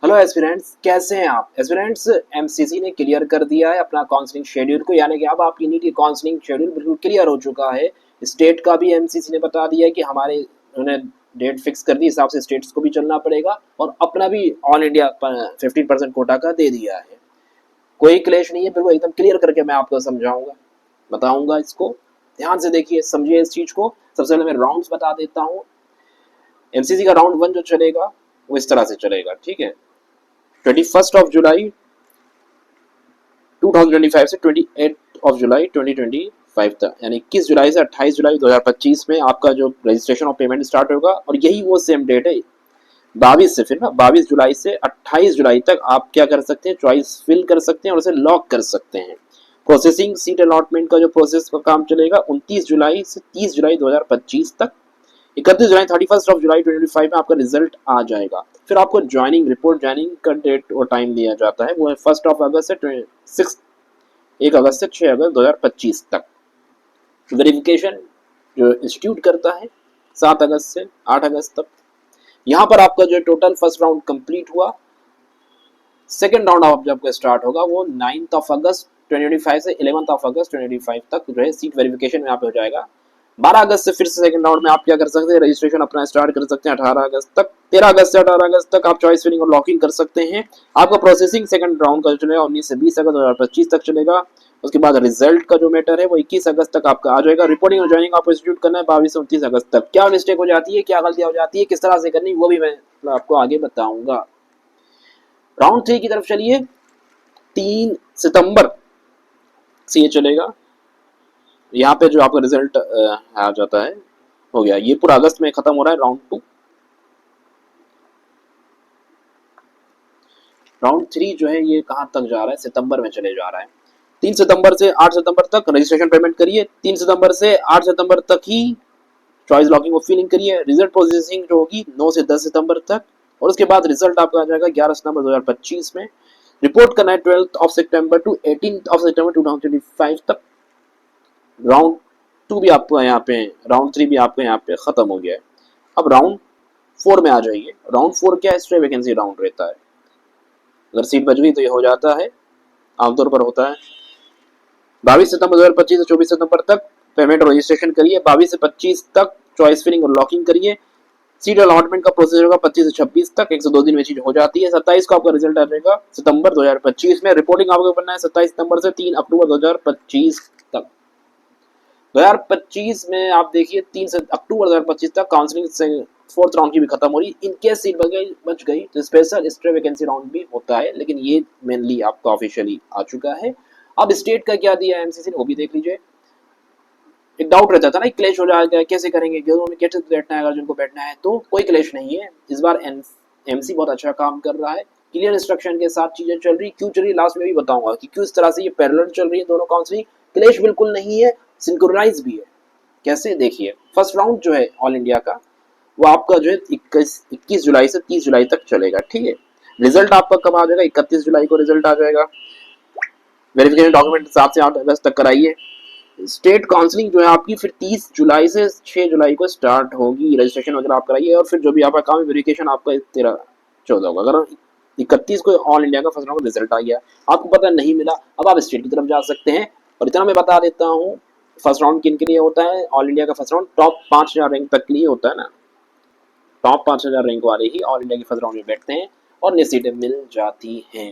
Hello aspirants, कैसे हैं आप? एस्पिरेंट्स, एमसीसी ने क्लियर कर दिया है अपना काउंसलिंग शेड्यूल को, यानी कि अब आपकी नीट की काउंसलिंग शेड्यूल बिल्कुल क्लियर हो चुका है। स्टेट का भी एमसीसी ने बता दिया है कि हमारे उन्होंने डेट फिक्स कर दी, हिसाब से स्टेट्स को भी चलना पड़ेगा और अपना भी ऑल इंडिया 15% कोटा का दे दिया है। कोई क्लेश नहीं है, बिल्कुल एकदम क्लियर करके मैं आपको समझाऊंगा, बताऊंगा। इसको ध्यान से देखिए, समझिए इस चीज को। सबसे पहले मैं राउंड्स बता देता हूँ। एमसीसी का राउंड 1 जो चलेगा वो इस तरह से चलेगा, ठीक है। 21 जुलाई 2025 से 28 जुलाई 2025 तक, यानी 21 जुलाई से 28 जुलाई 2025 में आपका जो रजिस्ट्रेशन और पेमेंट स्टार्ट होगा। और यही वो सेम डेट है 22 से, फिर ना 22 जुलाई से 28 जुलाई तक आप क्या कर सकते हैं, चॉइस फिल कर सकते हैं और उसे लॉक कर सकते हैं। प्रोसेसिंग सीट अलॉटमेंट का जो प्रोसेस का काम चलेगा 29 जुलाई से 30 जुलाई 2025 तक। 31 जुलाई 31 जुलाई 2025 में आपका रिजल्ट आ जाएगा। फिर आपको ज्वाइनिंग रिपोर्ट, ज्वाइनिंग का डेट और टाइम दिया जाता है, वो है 1 अगस्त से 1 अगस्त से 6 अगस्त 2025 तक। वेरिफिकेशन जो इंस्टीट्यूट करता है 7 अगस्त से 8 अगस्त तक। यहाँ पर आपका जो टोटल फर्स्ट राउंड कंप्लीट हुआ। सेकेंड राउंड आप जब स्टार्ट होगा वो 9 अगस्त 2025 से 11 अगस्त 2025 तक जो है सीट वेरिफिकेशन में आप हो जाएगा। 12 अगस्त से फिर से सेकंड राउंड में आप क्या कर सकते हैं, रजिस्ट्रेशन अपना स्टार्ट कर सकते हैं 18 अगस्त तक। 13 अगस्त से 18 अगस्त तक आप चॉइस फिलिंग और लॉकिंग कर सकते हैं। आपका प्रोसेसिंग सेकंड राउंड का चलेगा 19 से 20 अगस्त 2025 तक चलेगा। उसके बाद रिजल्ट का जो मैटर है वो 21 अगस्त तक आपका आ जाएगा। रिपोर्टिंग और ज्वाइनिंग आपको इंस्टीट्यूट करना है 22 से 29 अगस्त तक। क्या मिस्टेक हो जाती है, क्या गलतियां हो जाती है, किस तरह से करनी, वो भी मैं आपको आगे बताऊंगा। राउंड 3 की तरफ चलिए। 3 सितंबर से ये चलेगा। यहाँ पे जो आपका रिजल्ट आ जाता है, हो गया ये पूरा अगस्त में खत्म हो रहा है राउंड 2। राउंड 3 जो है ये कहाँ तक जा रहा है, सितंबर में चले जा रहा है। 3 सितंबर से 8 सितंबर तक रजिस्ट्रेशन पेमेंट करिए। 3 सितंबर से 8 सितंबर तक ही चॉइस लॉकिंग और फिलिंग करिए। रिजल्ट प्रोसेसिंग जो होगी 9 से 10 सितंबर तक, और उसके बाद रिजल्ट आपका आ जाएगा 11 सितंबर 2025 में। रिपोर्ट करना है 12 सितंबर टू 18 सितंबर 2025 तक। राउंड 2 भी आपको यहाँ पे, राउंड 3 भी आपको यहाँ पे खत्म हो गया है। अब राउंड 4 में आ जाइए। राउंड 4 क्या है, स्ट्रे वैकेंसी राउंड रहता है। अगर सीट बच गई तो ये हो जाता है, आमतौर पर होता है। 22 सितंबर 2025 से 24 सितंबर तक पेमेंट और रजिस्ट्रेशन करिए। 22 से 25 तक चॉइस फिलिंग और लॉकिंग करिए। सीट अलॉटमेंट का प्रोसेस होगा 25 से 26 तक, 102 दिन में चीज हो जाती है। 27 को आपका रिजल्ट आ जाएगा सितंबर 2025 में। रिपोर्टिंग आपको करना है 27 सितंबर से 3 अक्टूबर 2025 तक। 2025 में आप देखिए 3 से अक्टूबर 2025 तक काउंसलिंग से फोर्थ राउंड की भी खत्म हो रही। इनकेस सीट बच गई तो स्पेशल स्ट्रे वैकेंसी राउंड भी होता है, लेकिन ये मेनली आपका ऑफिशियली आ चुका है। अब स्टेट का क्या दिया है एमसीसी ने, वो भी देख लीजिए। एक डाउट रहता था ना, क्लेश हो जाएगा, कैसे करेंगे, गेमों में कैसे बैठना है, अगर जिनको बैठना है तो कोई क्लेश नहीं है। इस बार एमसी बहुत अच्छा काम कर रहा है, क्लियर इंस्ट्रक्शन के साथ चीजें चल रही। क्यों चल रही लास्ट में भी बताऊंगा कि क्यों इस तरह से ये पैरेलल चल रही है दोनों काउंसलिंग। क्लेश बिल्कुल नहीं है, सिंक्रोनाइज भी है। कैसे, देखिए। फर्स्ट राउंड जो है ऑल इंडिया का वो आपका जो है 21 जुलाई से 30 जुलाई तक चलेगा, ठीक है। रिजल्ट आपका कब आ जाएगा, 31 जुलाई को रिजल्ट आ जाएगा। वेरिफिकेशन डॉक्यूमेंट 7 से 8 अगस्त तक कराइए। स्टेट काउंसलिंग जो है आपकी फिर 30 जुलाई से 6 जुलाई को स्टार्ट होगी। रजिस्ट्रेशन वगैरह आप कराइए और फिर जो भी आपका काम है वेरिफिकेशन आपका 13-14 होगा। अगर 31 को ऑल इंडिया का फर्स्ट राउंड रिजल्ट आ गया, आपको पता नहीं मिला, अब आप स्टेट की तरफ जा सकते हैं। और इतना मैं बता देता हूँ, फर्स्ट राउंड किन के लिए होता है ऑल इंडिया का फर्स्ट राउंड, टॉप 5000 रैंक तक के लिए होता है ना। टॉप 5000 रैंक वाले ही ऑल इंडिया के फर्स्ट राउंड में बैठते हैं और नई सीटें मिल जाती हैं।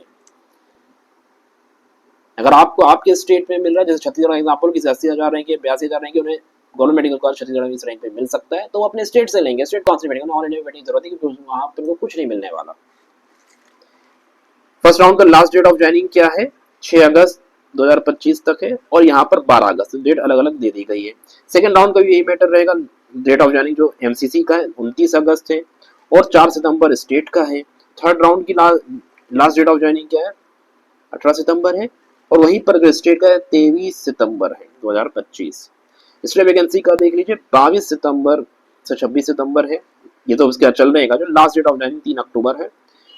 अगर आपको आपके स्टेट में मिल रहा है, जैसे छत्तीसगढ़ एग्जाम्पल की 80,000 रैंक है, 82,000 रैंक है, उन्हें गवर्नमेंट मेडिकल कॉलेज छत्तीसगढ़ में इस रैंक पे मिल सकता है, तो वो अपने स्टेट से लेंगे। State council medical all India में बैठने की जरूरत है, क्योंकि वहां पर उनको कुछ नहीं मिलने वाला। फर्स्ट राउंड का लास्ट डेट ऑफ ज्वाइनिंग क्या है, 6 अगस्त 2025 तक है, और यहाँ पर 12 अगस्त डेट अलग अलग दे दी गई है। सेकंड राउंड का भी यही मैटर रहेगा। डेट ऑफ ज्वाइनिंग जो एमसीसी का है 29 अगस्त है और 4 सितंबर स्टेट का है। थर्ड राउंड की लास्ट डेट ऑफ ज्वाइनिंग क्या है, 18 सितंबर है, और वहीं पर जो स्टेट का है 23 सितंबर है 2025। इसलिए वैकेंसी का देख लीजिए 22 सितंबर से 26 सितंबर है। ये तो उसके चल रहेगा। जो लास्ट डेट ऑफ ज्वाइनिंग 3 अक्टूबर है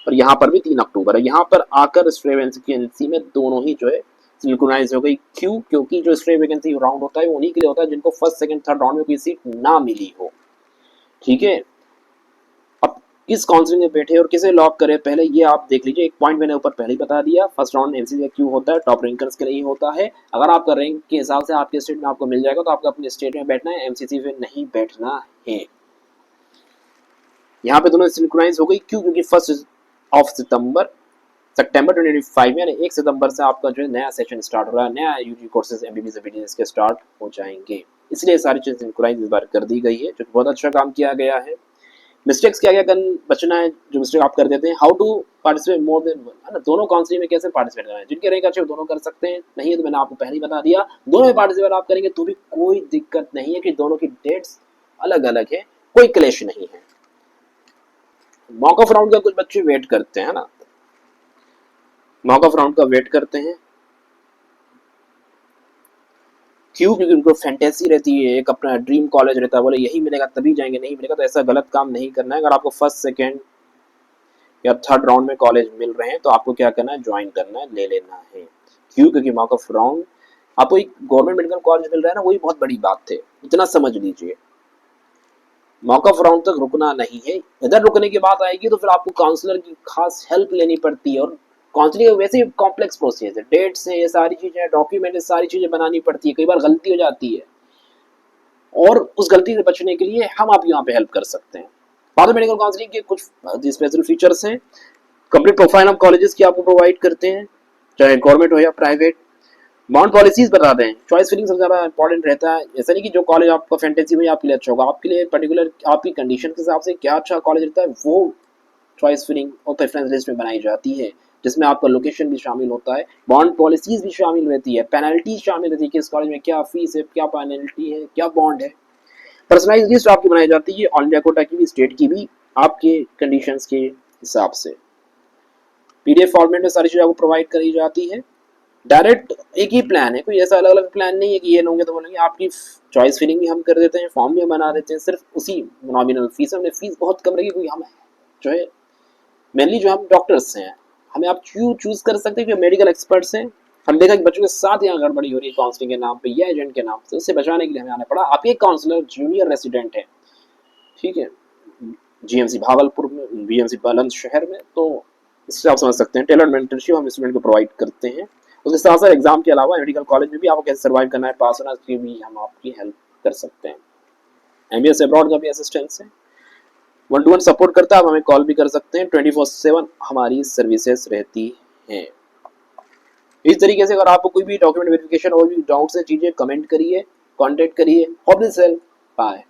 और यहाँ पर भी 3 अक्टूबर है। यहाँ पर आकर स्ट्रे वैकेंसी में दोनों ही जो है सिंक्रोनाइज हो गई। क्यों? क्योंकि जो स्ट्रे वैकेंसी राउंड होता है वो उन्हीं के लिए होता है जिनको फर्स्ट सेकंड थर्ड राउंड में कोई सीट ना मिली हो, ठीक है। अब किस काउंसलिंग में बैठे और किसे लॉक करे पहले ये आप देख लीजिए। एक पॉइंट मैंने ऊपर पहले ही बता दिया, फर्स्ट राउंड एमसीसी का क्यों होता है, टॉप रैंकर्स के लिए होता है। अगर आपका रैंक के हिसाब से आपके स्टेट में आपको मिल जाएगा तो आपको अपने स्टेट में बैठना है, एमसीसी में नहीं बैठना है। यहाँ पे दोनों सिंक्रोनाइज हो गई, क्यों? क्योंकि 1 सितंबर 2025 में, यानी 1 सितंबर से आपका जो है नया सेशन स्टार्ट हो रहा है, नया यूजी कोर्सेज एमबीबीएस एमबीबीएस के स्टार्ट हो जाएंगे, इसलिए सारी चीजें सिंक्रोनाइज इस बार कर दी गई है, जो बहुत अच्छा काम किया गया है। मिस्टेक्स क्या क्या बचना है, जो मिस्टेक आप कर देते हैं, how to participate more than one, है ना, दोनों काउंसलिंग में कैसे पार्टिसिपेट करना है। जिनके रैंक अच्छे दोनों कर सकते हैं, नहीं है तो मैंने आपको पहले ही बता दिया, दोनों में पार्टिसिपेट आप करेंगे तो भी कोई दिक्कत नहीं है, कि दोनों की डेट्स अलग अलग है, कोई क्लेश नहीं है। मॉक ऑफ राउंड का कुछ बच्चे वेट करते हैं ना, मॉक ऑफ राउंड का वेट करते हैं, क्यों? क्योंकि उनको फैंटेसी रहती है, एक अपना ड्रीम कॉलेज रहता है, बोले यही मिलेगा तभी जाएंगे, नहीं मिलेगा तो ऐसा गलत काम नहीं करना है। अगर आपको फर्स्ट सेकेंड या थर्ड राउंड में कॉलेज मिल रहे हैं तो आपको क्या करना है, ज्वाइन करना है, ले लेना है। क्यों? क्योंकि मॉक ऑफ राउंड आपको एक गवर्नमेंट मेडिकल कॉलेज मिल रहा है ना, वही बहुत बड़ी बात है, इतना समझ लीजिए। मॉक ऑफ राउंड तक रुकना नहीं है, इधर रुकने की बात आएगी तो फिर आपको काउंसलर की खास हेल्प लेनी पड़ती है, और काउंसलिंग वैसे ही कॉम्प्लेक्स प्रोसेस है, डेट्स है, ये सारी चीजें, डॉक्यूमेंट, सारी चीजें बनानी पड़ती है, कई बार गलती हो जाती है, और उस गलती से बचने के लिए हम आप यहाँ पे हेल्प कर सकते हैं। बाद मेडिकल काउंसलिंग के कुछ स्पेशल फीचर्स हैं, कंप्लीट प्रोफाइल ऑफ कॉलेजेस की आपको प्रोवाइड करते हैं, चाहे गवर्नमेंट हो या प्राइवेट। बाउंड पॉलिसीज बता दें, चॉइस फिलिंग सबसे ज्यादा इंपॉर्टेंट रहता है। ऐसा नहीं कि जो कॉलेज आपका फैंटेसी में आपके लिए अच्छा होगा, आपके लिए पर्टिकुलर आपकी कंडीशन के हिसाब से क्या अच्छा कॉलेज रहता है, वो चॉइस फिलिंग और प्रेफरेंस लिस्ट में बनाई जाती है, जिसमें आपका लोकेशन भी शामिल होता है, बॉन्ड पॉलिसीज भी शामिल रहती है, पेनल्टी शामिल रहती है कि इस कॉलेज में क्या फीस है, क्या पेनल्टी है, क्या बॉन्ड है। पर्सनलाइज लिस्ट आपकी बनाई जाती है, ऑल इंडिया कोटा की भी, स्टेट की भी, आपके कंडीशंस के हिसाब से। पीडीएफ फॉर्मेट में सारी चीजें आपको प्रोवाइड करी जाती है। डायरेक्ट एक ही प्लान है, कोई ऐसा अलग अलग प्लान नहीं है कि ये लोगे तो बोलेंगे। आपकी चॉइस फिलिंग भी हम कर देते हैं, फॉर्म भी बना देते हैं, सिर्फ उसी नॉमिनल फीस, हमने फीस बहुत कम रखी, क्योंकि हम जो है मेनली जो हम डॉक्टर्स हैं, हमें आप चूज कर सकते हैं कि मेडिकल एक्सपर्ट्स हैं। हम देखा कि बच्चों के साथ यहाँ गड़बड़ी हो रही है काउंसलिंग के नाम पे या एजेंट के नाम से, उससे बचाने के लिए हमें आना पड़ा। आप एक काउंसलर जूनियर रेसिडेंट है, ठीक है, जीएमसी भागलपुर में, बीएमसी बुलंदशहर में, तो इससे आप समझ सकते हैं टेलर मेंटरशिप हम स्टूडेंट को प्रोवाइड करते हैं। उसके साथ साथ एग्जाम के अलावा मेडिकल कॉलेज में भी आपको कैसे सर्वाइव करना है, पास होना है, उसकी भी हम आपकी हेल्प कर सकते हैं। एमबीएस अब्रॉड का भी असिस्टेंस है, 1-to-1 सपोर्ट करता है, आप हमें कॉल भी कर सकते हैं, 24/7 हमारी सर्विसेज रहती हैं। इस तरीके से अगर आपको कोई भी डॉक्यूमेंट वेरिफिकेशन और भी डाउट्स है, चीजें कमेंट करिए, कांटेक्ट करिए। Hope this help, bye.